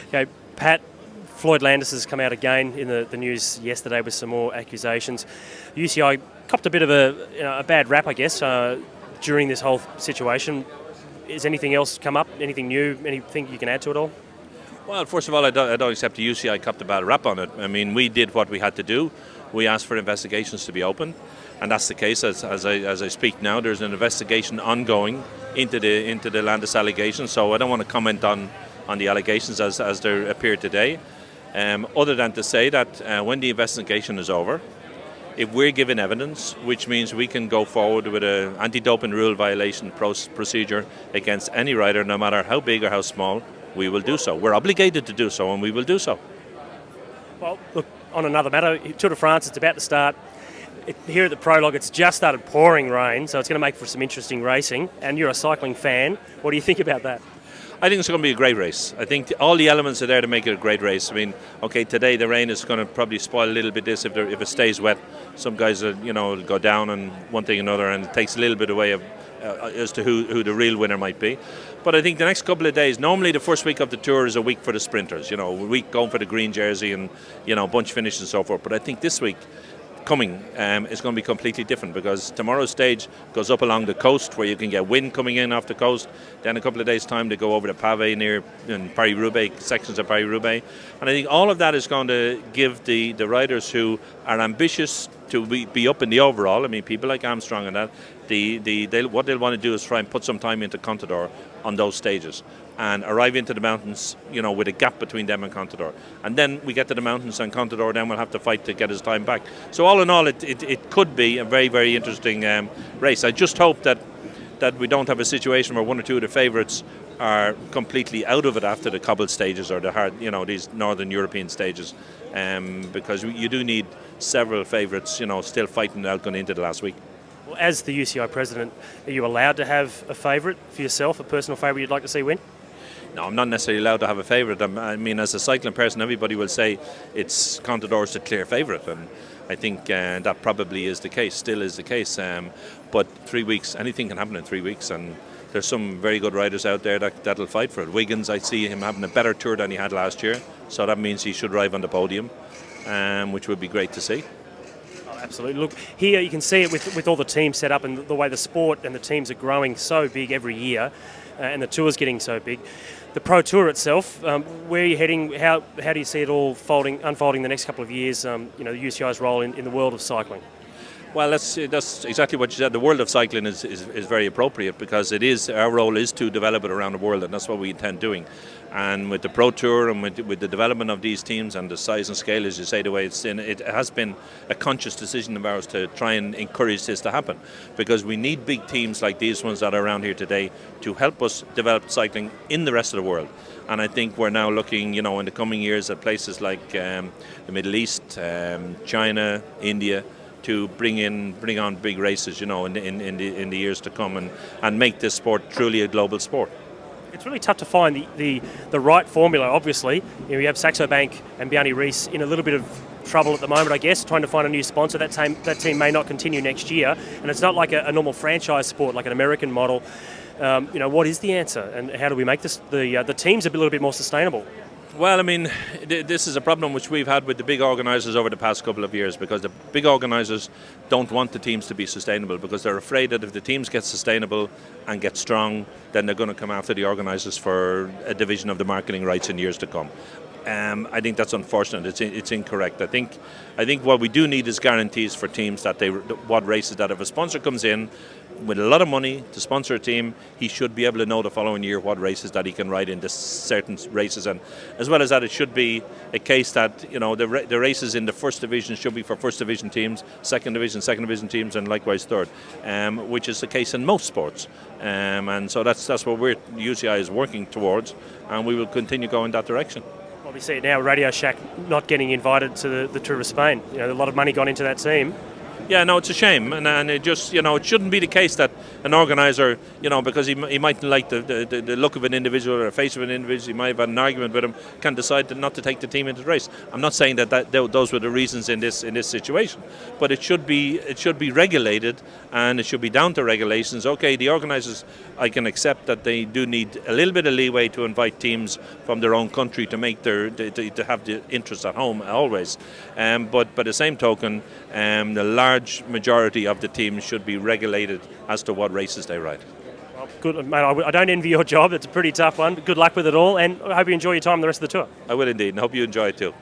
Okay, Pat, Floyd Landis has come out again in the news yesterday with some more accusations. UCI copped a bit of a bad rap, I guess, during this whole situation. Has anything else come up? Anything new? Anything you can add to it all? Well, first of all, I don't accept the UCI copped a bad rap on it. I mean, we did what we had to do. We asked for investigations to be opened, and that's the case. As I speak now, there's an investigation ongoing into the Landis allegations. So I don't want to comment on the allegations as they appear today, other than to say that when the investigation is over, if we're given evidence, which means we can go forward with an anti-doping rule violation procedure against any rider, no matter how big or how small, we will do so. We're obligated to do so, and we will do so. Well, look, on another matter, Tour de France, it's about to start. Here at the prologue, it's just started pouring rain, so it's going to make for some interesting racing. And you're a cycling fan. What do you think about that? I think it's going to be a great race. I think all the elements are there to make it a great race. I mean, okay, today the rain is going to probably spoil a little bit this if it stays wet. Some guys, will go down and one thing or another, and it takes a little bit away as to who the real winner might be. But I think the next couple of days, normally the first week of the Tour is a week for the sprinters, a week going for the green jersey and, bunch finish and so forth. But I think this week coming is going to be completely different, because tomorrow's stage goes up along the coast where you can get wind coming in off the coast. Then a couple of days' time they go over the Pavé near Paris-Roubaix, sections of Paris-Roubaix. And I think all of that is going to give the riders who are ambitious to be up in the overall, I mean, people like Armstrong and that, what they'll want to do is try and put some time into Contador on those stages and arrive into the mountains, with a gap between them and Contador. And then we get to the mountains and Contador then will have to fight to get his time back. So all in all, it could be a very, very interesting race. I just hope that we don't have a situation where one or two of the favourites are completely out of it after the cobbled stages or the hard, these northern European stages, because you do need several favourites, still fighting it out going into the last week. Well, as the UCI president, are you allowed to have a favourite for yourself, a personal favourite you'd like to see win? No, I'm not necessarily allowed to have a favourite. I mean, as a cycling person, everybody will say it's Contador's the clear favourite, and I think that probably is the case, still is the case. But 3 weeks, anything can happen in 3 weeks, and there's some very good riders out there that'll fight for it. Wiggins, I see him having a better tour than he had last year, so that means he should arrive on the podium, which would be great to see. Oh, absolutely. Look, here you can see it with all the teams set up and the way the sport and the teams are growing so big every year, and the tour's getting so big. The Pro Tour itself, where are you heading? How do you see it all unfolding the next couple of years? The UCI's role in the world of cycling. Well, that's exactly what you said. The world of cycling is very appropriate, because our role is to develop it around the world, and that's what we intend doing. And with the Pro Tour and with the development of these teams and the size and scale, as you say, the way it's in, it has been a conscious decision of ours to try and encourage this to happen, because we need big teams like these ones that are around here today to help us develop cycling in the rest of the world. And I think we're now looking, in the coming years at places like the Middle East, China, India, to bring on big races, in the years to come, and make this sport truly a global sport. It's really tough to find the right formula. Obviously, we have Saxo Bank and Bjarne Riis in a little bit of trouble at the moment, I guess, trying to find a new sponsor. That team may not continue next year, and it's not like a normal franchise sport like an American model. What is the answer, and how do we make the teams a little bit more sustainable? Well, I mean, this is a problem which we've had with the big organisers over the past couple of years, because the big organisers don't want the teams to be sustainable, because they're afraid that if the teams get sustainable and get strong, then they're going to come after the organisers for a division of the marketing rights in years to come. I think that's unfortunate. It's incorrect. I think what we do need is guarantees for teams that what races that if a sponsor comes in with a lot of money to sponsor a team, he should be able to know the following year what races that he can ride in certain races, and as well as that, it should be a case that the races in the first division should be for first division teams, second division teams, and likewise third, which is the case in most sports, and so that's what UCI is working towards, and we will continue going that direction. Well, we see it now, Radio Shack not getting invited to the Tour of Spain. A lot of money gone into that team. Yeah, no, it's a shame, and it just, it shouldn't be the case that an organizer, because he mightn't like the look of an individual or the face of an individual, he might have had an argument with him, can decide not to take the team into the race. I'm not saying that those were the reasons in this situation, but it should be regulated, and it should be down to regulations. Okay, the organisers, I can accept that they do need a little bit of leeway to invite teams from their own country to make to have the interest at home always, but by the same token, the large majority of the teams should be regulated as to what races they ride. Well, good, mate. I don't envy your job. It's a pretty tough one. Good luck with it all, and I hope you enjoy your time the rest of the tour. I will indeed, and hope you enjoy it too.